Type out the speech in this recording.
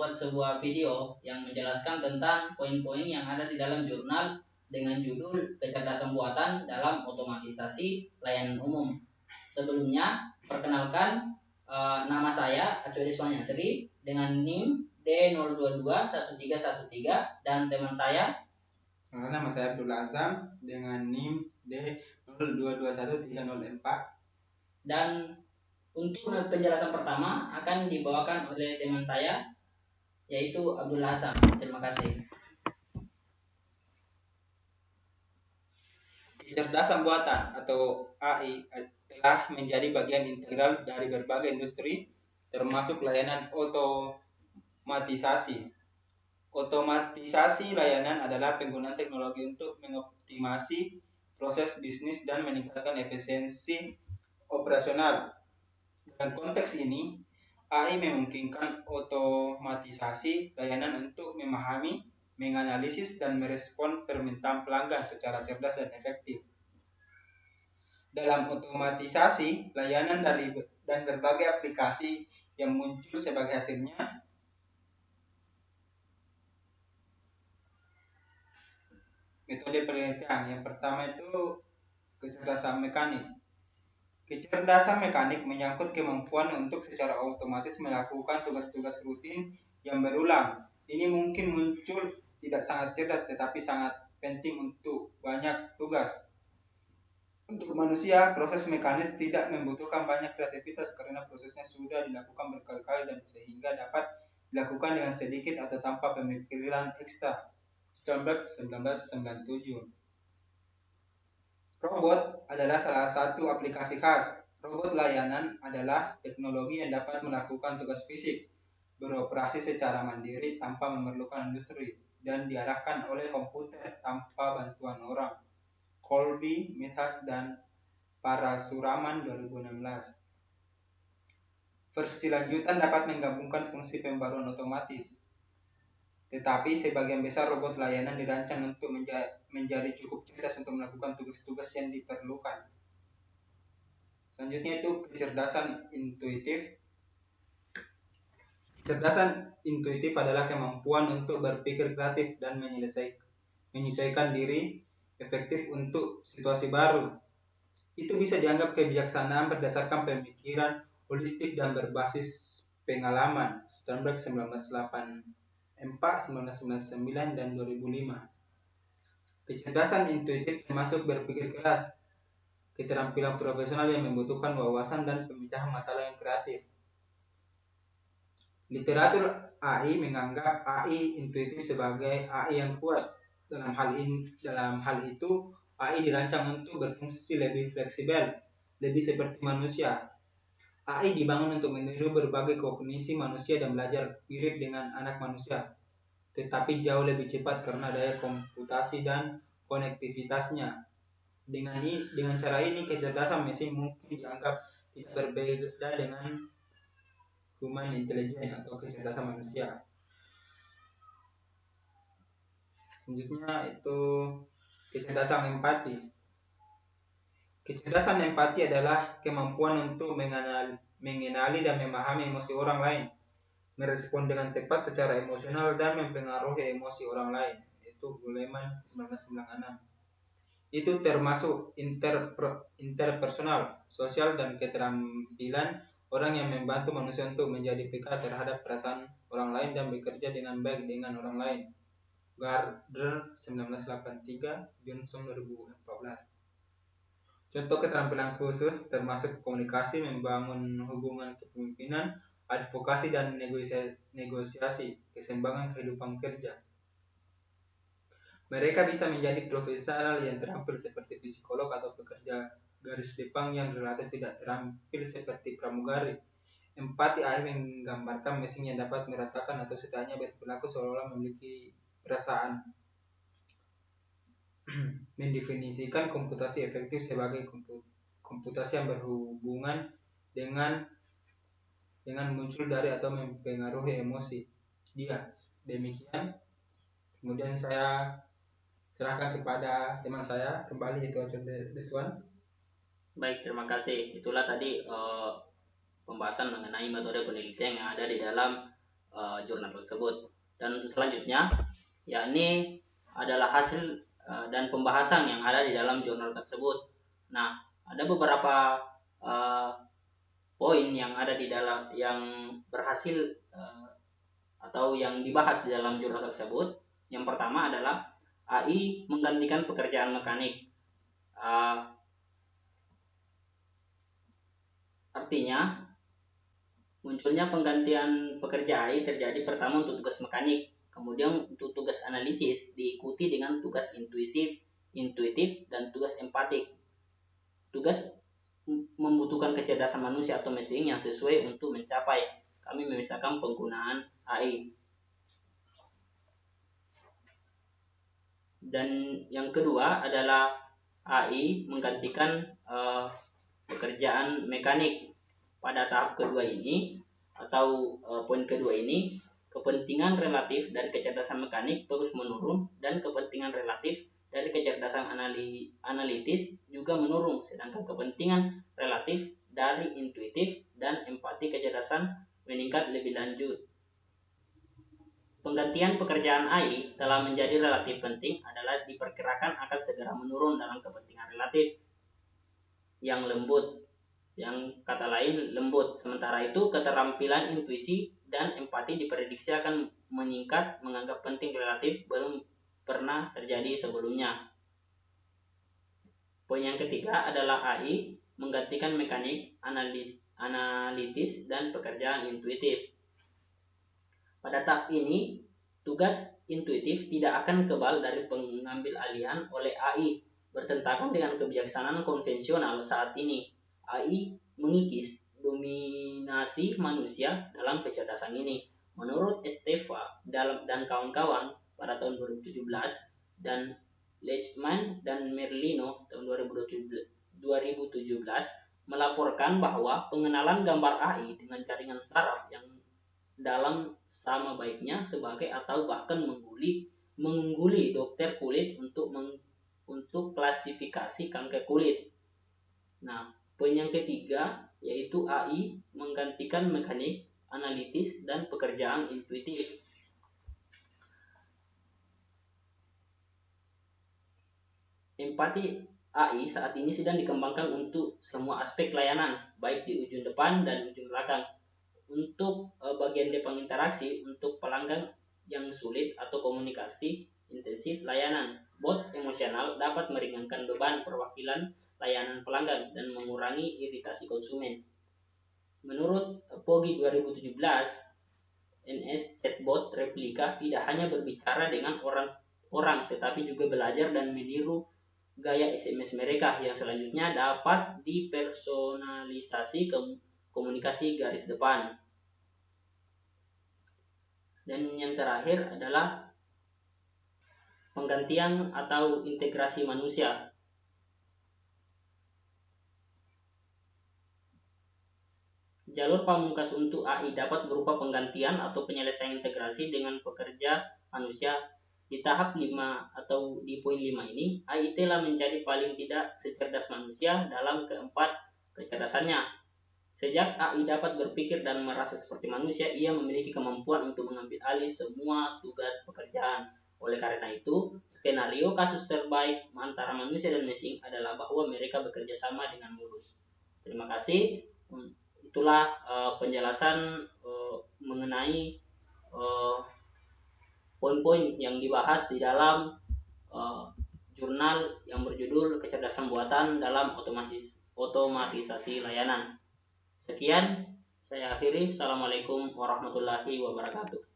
membuat sebuah video yang menjelaskan tentang poin-poin yang ada di dalam jurnal dengan judul Kecerdasan Buatan dalam Otomatisasi Layanan Umum. Sebelumnya, perkenalkan nama saya Acuriswan Yasri dengan NIM D0221313 dan teman saya. Nama saya Abdul Azam dengan NIM D0221304. Dan untuk penjelasan pertama akan dibawakan oleh teman saya yaitu Abdul Azam. Terima kasih. Kecerdasan buatan atau AI telah menjadi bagian integral dari berbagai industri, termasuk layanan otomatisasi. Otomatisasi layanan adalah penggunaan teknologi untuk mengoptimasi proses bisnis dan meningkatkan efisiensi operasional. Dalam konteks ini, AI memungkinkan otomatisasi layanan untuk memahami, menganalisis, dan merespon permintaan pelanggan secara cerdas dan efektif. Dalam otomatisasi layanan dan berbagai aplikasi yang muncul sebagai hasilnya, metode penelitian yang pertama itu kecerdasan mekanik. Kecerdasan mekanik menyangkut kemampuan untuk secara otomatis melakukan tugas-tugas rutin yang berulang. Ini mungkin muncul tidak sangat cerdas tetapi sangat penting untuk banyak tugas. Untuk manusia, proses mekanis tidak membutuhkan banyak kreativitas karena prosesnya sudah dilakukan berkali-kali dan sehingga dapat dilakukan dengan sedikit atau tanpa pemikiran ekstra. Sternberg 1997. Robot adalah salah satu aplikasi khas. Robot layanan adalah teknologi yang dapat melakukan tugas fisik, beroperasi secara mandiri tanpa memerlukan industri, dan diarahkan oleh komputer tanpa bantuan orang. Colby, Mithas, dan Parasuraman 2016. Versi lanjutan dapat menggabungkan fungsi pembaruan otomatis. Tetapi sebagian besar robot layanan dirancang untuk menjadi cukup cerdas untuk melakukan tugas-tugas yang diperlukan. Selanjutnya itu kecerdasan intuitif. Kecerdasan intuitif adalah kemampuan untuk berpikir kreatif dan menyesuaikan diri efektif untuk situasi baru. Itu bisa dianggap kebijaksanaan berdasarkan pemikiran holistik dan berbasis pengalaman. Sternberg 1984, 1999, dan 2005. Kecerdasan intuitif termasuk berpikir keras, keterampilan profesional yang membutuhkan wawasan dan pemecahan masalah yang kreatif. Literatur AI menganggap AI intuitif sebagai AI yang kuat. Dalam hal itu, AI dirancang untuk berfungsi lebih fleksibel, lebih seperti manusia. AI dibangun untuk meniru berbagai kognisi manusia dan belajar mirip dengan anak manusia, tetapi jauh lebih cepat karena daya komputasi dan konektivitasnya. Dengan cara ini, kecerdasan mesin mungkin dianggap tidak berbeda dengan human intelligence atau kecerdasan manusia. Selanjutnya itu kecerdasan empati. Kecerdasan empati adalah kemampuan untuk mengenali dan memahami emosi orang lain, merespon dengan tepat secara emosional dan mempengaruhi emosi orang lain. Itu Goleman 1996. Itu termasuk interpersonal, sosial, dan keterampilan orang yang membantu manusia untuk menjadi peka terhadap perasaan orang lain dan bekerja dengan baik dengan orang lain. Gardner 1983, Johnson 2014. Contoh keterampilan khusus termasuk komunikasi, membangun hubungan kepemimpinan, advokasi, dan negosiasi, keseimbangan kehidupan kerja. Mereka bisa menjadi profesional yang terampil seperti psikolog atau pekerja garis depan yang relatif tidak terampil seperti pramugari. Empati AI menggambarkan mesin yang dapat merasakan atau setidaknya berperilaku seolah-olah memiliki perasaan. Mendefinisikan komputasi efektif sebagai komputasi yang berhubungan dengan muncul dari atau mempengaruhi emosi dia. Demikian. Kemudian saya serahkan kepada teman saya kembali, itu Detuan. Baik, terima kasih. Itulah tadi pembahasan mengenai metode penelitian yang ada di dalam jurnal tersebut. Dan untuk selanjutnya, yakni adalah hasil dan pembahasan yang ada di dalam jurnal tersebut. Nah, ada beberapa poin yang ada di dalam yang berhasil atau yang dibahas di dalam jurnal tersebut. Yang pertama adalah AI menggantikan pekerjaan mekanik. Artinya munculnya penggantian pekerja AI terjadi pertama untuk tugas mekanik, kemudian untuk tugas analisis diikuti dengan tugas intuitif dan tugas empatik. Tugas membutuhkan kecerdasan manusia atau mesin yang sesuai untuk mencapai. Kami memisahkan penggunaan AI. Dan yang kedua adalah AI menggantikan pekerjaan mekanik. Pada tahap kedua ini atau poin kedua ini, kepentingan relatif dari kecerdasan mekanik terus menurun dan kepentingan relatif dari kecerdasan analitis juga menurun, sedangkan kepentingan relatif dari intuitif dan empati kecerdasan meningkat lebih lanjut. Penggantian pekerjaan AI telah menjadi relatif penting adalah diperkirakan akan segera menurun dalam kepentingan relatif yang lembut, yang kata lain lembut. Sementara itu keterampilan intuisi dan empati diprediksi akan meningkat, menganggap penting relatif belum pernah terjadi sebelumnya. Poin yang ketiga adalah AI menggantikan mekanik, analitis, dan pekerjaan intuitif. Pada tahap ini, tugas intuitif tidak akan kebal dari pengambil alihan oleh AI, bertentangan dengan kebijaksanaan konvensional saat ini. AI mengikis dominasi manusia dalam kecerdasan ini. Menurut Esteva dan kawan-kawan pada tahun 2017 dan Leishman dan Merlino tahun 2017 melaporkan bahwa pengenalan gambar AI dengan jaringan saraf yang dalam sama baiknya sebagai atau bahkan mengungguli dokter kulit untuk klasifikasi kanker kulit. Nah, poin yang ketiga yaitu AI menggantikan mekanik, analitis, dan pekerjaan intuitif. Empati AI saat ini sedang dikembangkan untuk semua aspek layanan, baik di ujung depan dan ujung belakang. Untuk bagian depan interaksi, untuk pelanggan yang sulit atau komunikasi intensif layanan, bot emosional dapat meringankan beban perwakilan layanan pelanggan dan mengurangi iritasi konsumen. Menurut POGI 2017, NS chatbot replika tidak hanya berbicara dengan orang tetapi juga belajar dan meniru gaya SMS mereka yang selanjutnya dapat dipersonalisasi komunikasi garis depan. Dan yang terakhir adalah penggantian atau integrasi manusia. Jalur pamungkas untuk AI dapat berupa penggantian atau penyelesaian integrasi dengan pekerja manusia. Di tahap 5 atau di poin 5 ini, AI telah menjadi paling tidak secerdas manusia dalam keempat kecerdasannya. Sejak AI dapat berpikir dan merasa seperti manusia, ia memiliki kemampuan untuk mengambil alih semua tugas pekerjaan. Oleh karena itu, skenario kasus terbaik antara manusia dan mesin adalah bahwa mereka bekerja sama dengan mulus. Terima kasih. Itulah penjelasan mengenai poin-poin yang dibahas di dalam jurnal yang berjudul Kecerdasan Buatan dalam Otomatisasi Layanan. Sekian, saya akhiri. Assalamualaikum warahmatullahi wabarakatuh.